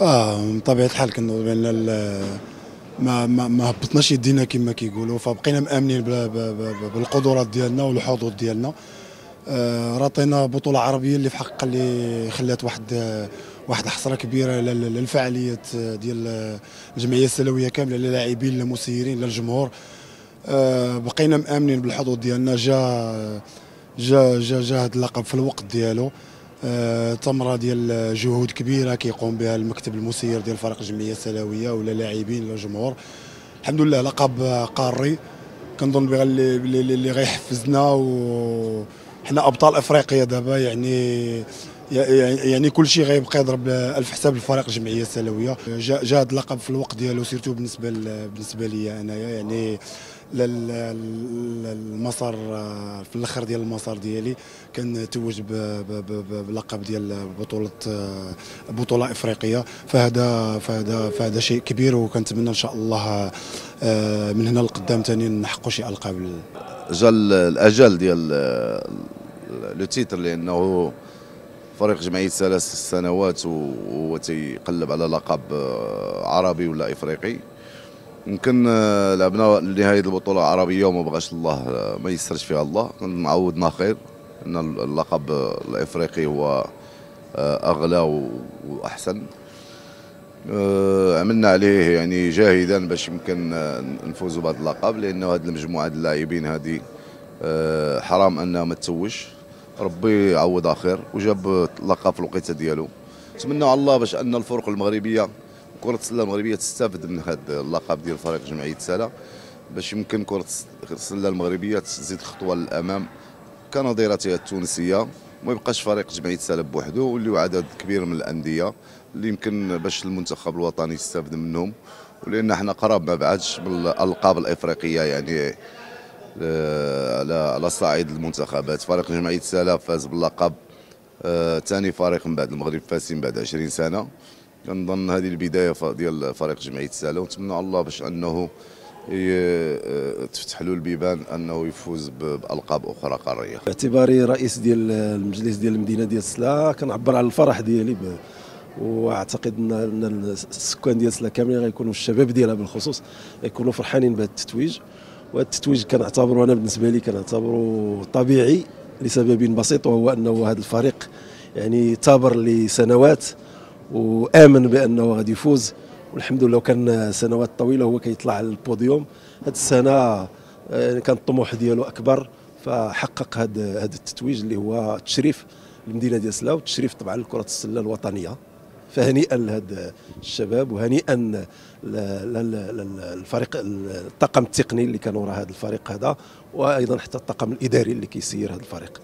من طبيعه الحال كنظن بان ما هبطناش يدينا كما كيقولوا، فبقينا مامنين بالقدرات ديالنا والحظوظ ديالنا. راطينا بطوله عربيه اللي في حق اللي خلات واحد حسره كبيره للفعاليات ديال الجمعيه السلويه كامله، للاعبين للمسيرين للجمهور. بقينا مامنين بالحظوظ ديالنا. جا هذا اللقب في الوقت ديالو. ثمره ديال جهود كبيره كيقوم بها المكتب المسير ديال فريق الجمعيه السلويه ولا لاعبين ولا جمهور. الحمد لله لقب قاري، كنظن بها اللي غيحفزنا، وحنا ابطال افريقيا دابا. يعني كل شيء غيبقى يضرب الف حساب لفريق الجمعيه السلويه. جا هذا اللقب في الوقت ديالو، سيرتو بالنسبه لي انايا. يعني المسار في الاخر ديال المسار ديالي كنتوج بلقب ديال بطوله افريقيه. فهذا شيء كبير، وكنتمنى ان شاء الله من هنا لقدام ثاني نحققوا شي القاب. جا الاجل ديال لو تيتر، لانه فريق جمعيه 3 سنوات وهو تيقلب على لقب عربي ولا افريقي. يمكن لعبنا لنهايه البطوله العربيه وما بغاش الله، ما يسرش فيها الله، عوضنا خير ان اللقب الافريقي هو اغلى واحسن. عملنا عليه يعني جاهدا باش يمكن نفوزوا بهذا اللقب، لانه هذه المجموعه ديال اللاعبين هذه حرام انها ما تتوجش. ربي يعوضها خير وجاب اللقب في الوقيته ديالو. نتمنى على الله باش ان الفرق المغربيه، كرة السلة المغربية تستافد من هذا اللقب ديال فريق جمعية سلا، باش يمكن كرة السلة المغربية تزيد خطوة للأمام كنظيرتها التونسية، وما يبقاش فريق جمعية سلا بوحده، واللي عدد كبير من الأندية اللي يمكن باش المنتخب الوطني يستافد منهم. ولأن احنا قراب ما بعدش بالألقاب الإفريقية، يعني على صعيد المنتخبات. فريق جمعية سلا فاز باللقب ثاني فريق من بعد المغرب فاسين بعد 20 سنة. كنظن هذه البدايه ديال فريق جمعيه سلا، ونتمنى على الله باش انه تفتح له البيبان انه يفوز بالقاب اخرى قاريه. باعتباري رئيس ديال المجلس ديال المدينه ديال سلا، كنعبر على الفرح ديالي واعتقد ان السكان ديال سلا كاملين غيكونوا، الشباب ديالها بالخصوص غيكونوا فرحانين بهذا التتويج. وهذا التتويج كنعتبره انا بالنسبه لي كنعتبره طبيعي لسبب بسيط، وهو انه هذا الفريق يعني ثابر لسنوات وامن بانه غادي يفوز، والحمد لله. وكان سنوات طويله هو كيطلع على البوديوم. هذه السنه كان الطموح ديالو اكبر، فحقق هذا التتويج اللي هو تشريف للمدينه ديال سلا، وتشريف طبعا لكره السله الوطنيه. فهنيئا لهذا الشباب، وهنيئا للفريق، الطاقم التقني اللي كان وراء هذا الفريق هذا، وايضا حتى الطاقم الاداري اللي كيسير هذا الفريق.